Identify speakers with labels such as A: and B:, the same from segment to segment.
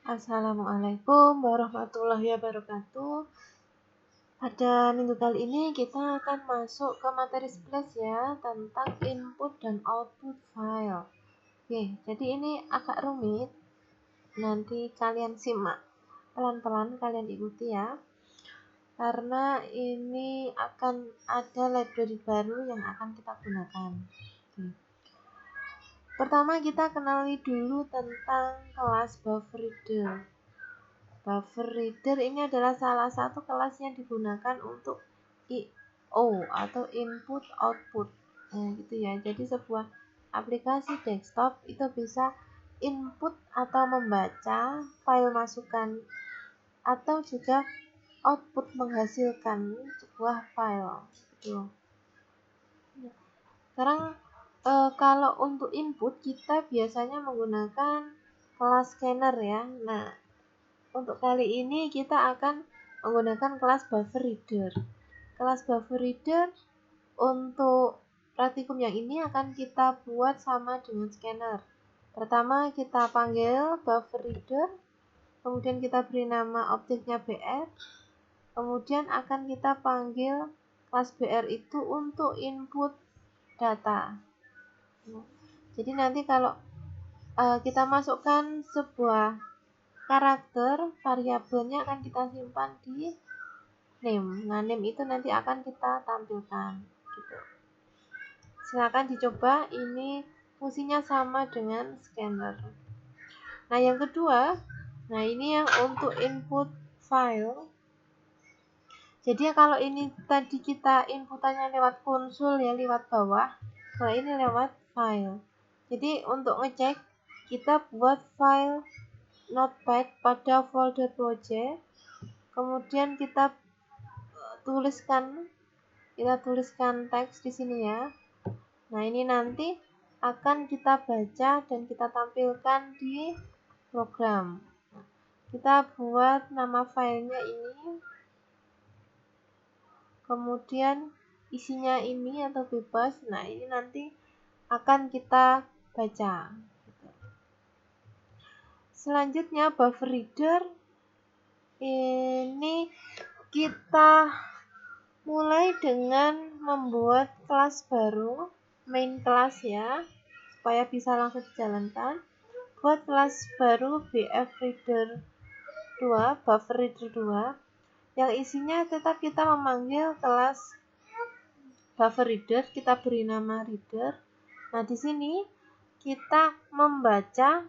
A: Assalamualaikum warahmatullahi wabarakatuh. Pada minggu kali ini kita akan masuk ke materi 11 ya, tentang input dan output file. Oke, jadi ini agak rumit. Nanti kalian simak pelan-pelan, kalian ikuti ya. Karena ini akan ada library baru yang akan kita gunakan. Oke. Pertama kita kenali dulu tentang kelas BufferReader. BufferReader ini adalah salah satu kelas yang digunakan untuk I/O atau input output. Nah, gitu ya. Jadi sebuah aplikasi desktop itu bisa input atau membaca file masukan atau juga output menghasilkan sebuah file. Gitu. Sekarang kalau untuk input kita biasanya menggunakan kelas scanner ya. Nah, untuk kali ini kita akan menggunakan kelas BufferReader. Kelas BufferReader untuk praktikum yang ini akan kita buat sama dengan scanner. Pertama kita panggil BufferReader, kemudian kita beri nama objeknya BR, kemudian akan kita panggil kelas BR itu untuk input data. Jadi nanti kalau kita masukkan sebuah karakter, variabelnya akan kita simpan di name. Nah, name itu nanti akan kita tampilkan gitu. Silakan dicoba, ini fungsinya sama dengan scanner. Nah, yang kedua, nah ini yang untuk input file. Jadi kalau ini tadi kita inputannya lewat konsul ya, lewat bawah. Kalau ini lewat file. Jadi untuk ngecek kita buat file notepad pada folder project. Kemudian kita tuliskan teks di sini ya. Nah, ini nanti akan kita baca dan kita tampilkan di program. Kita buat nama filenya ini, kemudian isinya ini atau bebas. Nah, ini nanti akan kita baca. Selanjutnya BufferReader ini kita mulai dengan membuat kelas baru, main class ya, supaya bisa langsung dijalankan. Buat kelas baru BufferReader 2, yang isinya tetap kita memanggil kelas BufferReader, kita beri nama reader. Nah, di sini kita membaca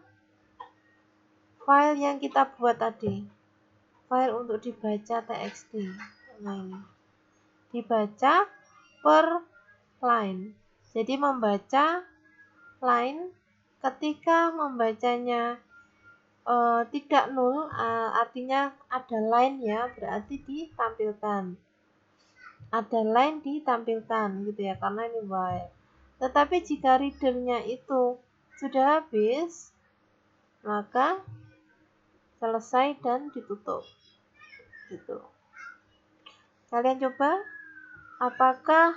A: file yang kita buat tadi, file untuk dibaca txt. Nah, ini dibaca per line. Jadi membaca line, ketika membacanya tidak nol, artinya ada line ya, berarti ditampilkan. Ada line ditampilkan gitu ya, karena ini while. Tetapi jika readernya itu sudah habis, maka selesai dan ditutup. Gitu. Kalian coba apakah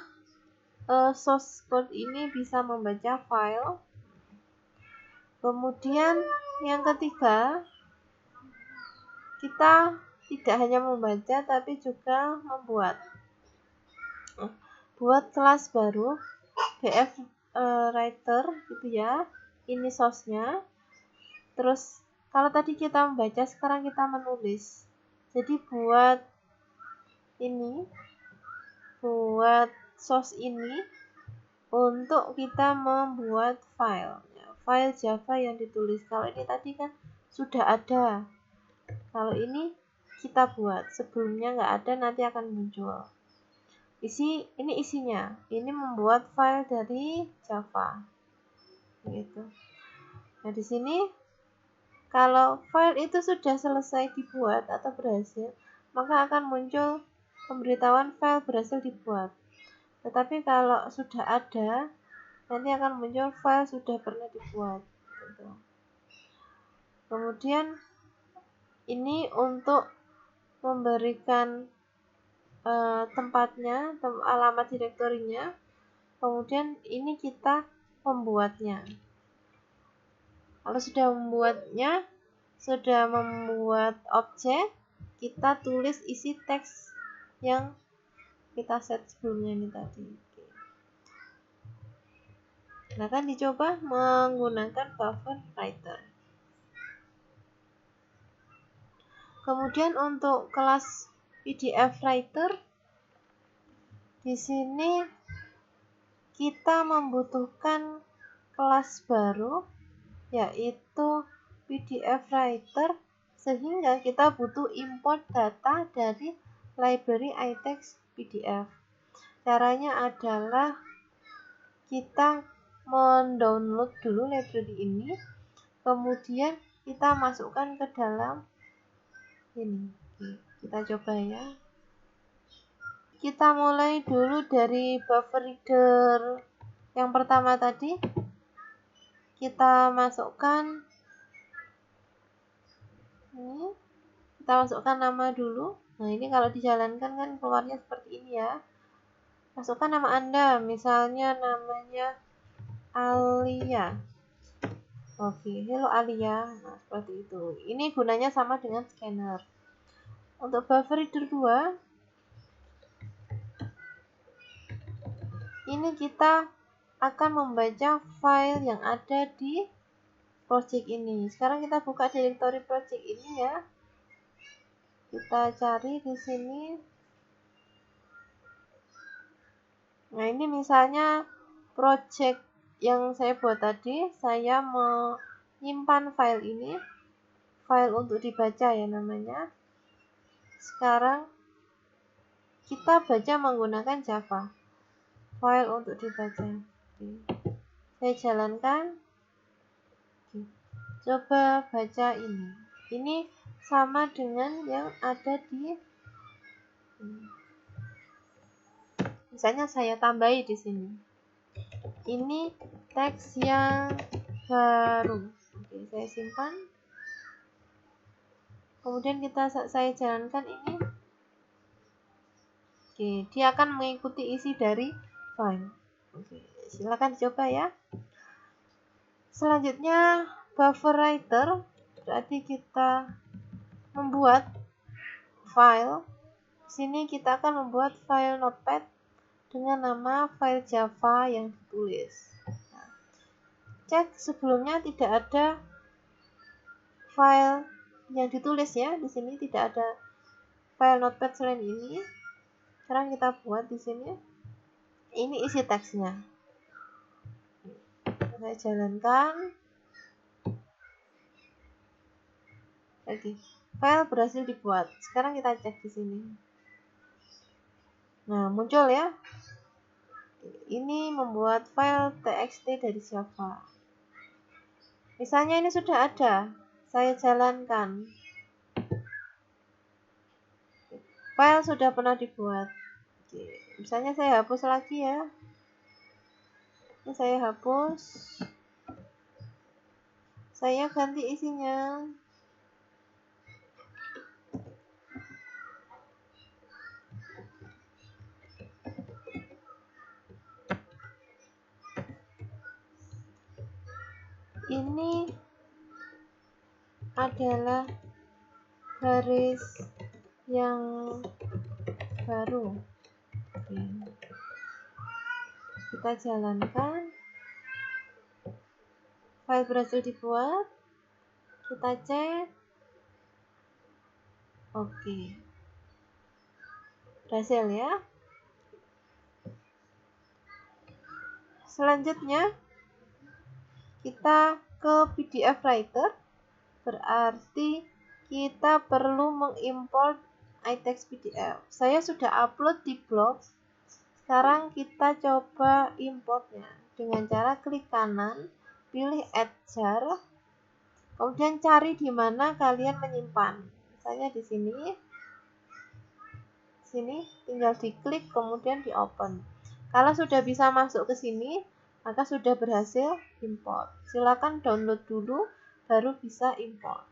A: source code ini bisa membaca file. Kemudian yang ketiga, kita tidak hanya membaca tapi juga membuat. Buat kelas baru BF writer gitu ya. Ini source-nya. Terus kalau tadi kita membaca, sekarang kita menulis. Jadi buat source ini untuk kita membuat file Java yang ditulis. Kalau ini tadi kan sudah ada, kalau ini kita buat, sebelumnya nggak ada, nanti akan muncul. Ini isinya, ini membuat file dari Java gitu. Nah, di sini kalau file itu sudah selesai dibuat atau berhasil, maka akan muncul pemberitahuan file berhasil dibuat. Tetapi kalau sudah ada, nanti akan muncul file sudah pernah dibuat gitu. Kemudian ini untuk memberikan tempatnya, alamat direktorinya. Kemudian ini kita membuatnya. Kalau sudah membuatnya, sudah membuat objek, kita tulis isi teks yang kita set sebelumnya ini tadi. Silahkan dicoba menggunakan buffer writer. Kemudian untuk kelas PDF writer, di sini kita membutuhkan kelas baru, yaitu PDF writer, sehingga kita butuh import data dari library iText PDF. Caranya adalah kita mendownload dulu library ini, kemudian kita masukkan ke dalam ini. Kita coba ya. Kita mulai dulu dari buffer reader yang pertama tadi. Kita masukkan ini. Kita masukkan nama dulu. Nah, ini kalau dijalankan kan keluarnya seperti ini ya. Masukkan nama Anda, misalnya namanya Alia. Oke, hello Alia. Nah, seperti itu. Ini gunanya sama dengan scanner. Untuk buffer reader 2, ini kita akan membaca file yang ada di project ini. Sekarang kita buka directory project ini ya. Kita cari di sini. Nah, ini misalnya project yang saya buat tadi, saya menyimpan file ini, file untuk dibaca ya namanya. Sekarang kita baca menggunakan Java, file untuk dibaca. Saya jalankan. Coba baca ini. Ini sama dengan yang ada di misalnya saya tambahi di sini. Ini teks yang baru. Oke, saya simpan. Kemudian saya jalankan ini. Oke, dia akan mengikuti isi dari file. Oke, silakan dicoba ya. Selanjutnya buffer writer, berarti kita membuat file. Di sini kita akan membuat file notepad dengan nama file Java yang ditulis. Nah, cek sebelumnya tidak ada file yang ditulis ya. Di sini tidak ada file notepad selain ini. Sekarang kita buat di sini. Ini isi teksnya. Saya jalankan. Oke, file berhasil dibuat. Sekarang kita cek di sini. Nah, muncul ya. Ini membuat file txt dari Java. Misalnya ini sudah ada. Saya jalankan. File sudah pernah dibuat. Oke, misalnya saya hapus lagi ya. Ini saya hapus. Saya ganti isinya. Ini adalah garis yang baru. Oke. Kita jalankan. File berhasil dibuat. Kita cek. Oke. Berhasil ya. Selanjutnya kita ke PDF writer. Berarti kita perlu mengimport iText PDF. Saya sudah upload di blog. Sekarang kita coba importnya dengan cara klik kanan, pilih add jar, kemudian cari di mana kalian menyimpan. Misalnya di sini. Sini tinggal diklik kemudian di open. Kalau sudah bisa masuk ke sini, maka sudah berhasil import. Silakan download dulu baru bisa import.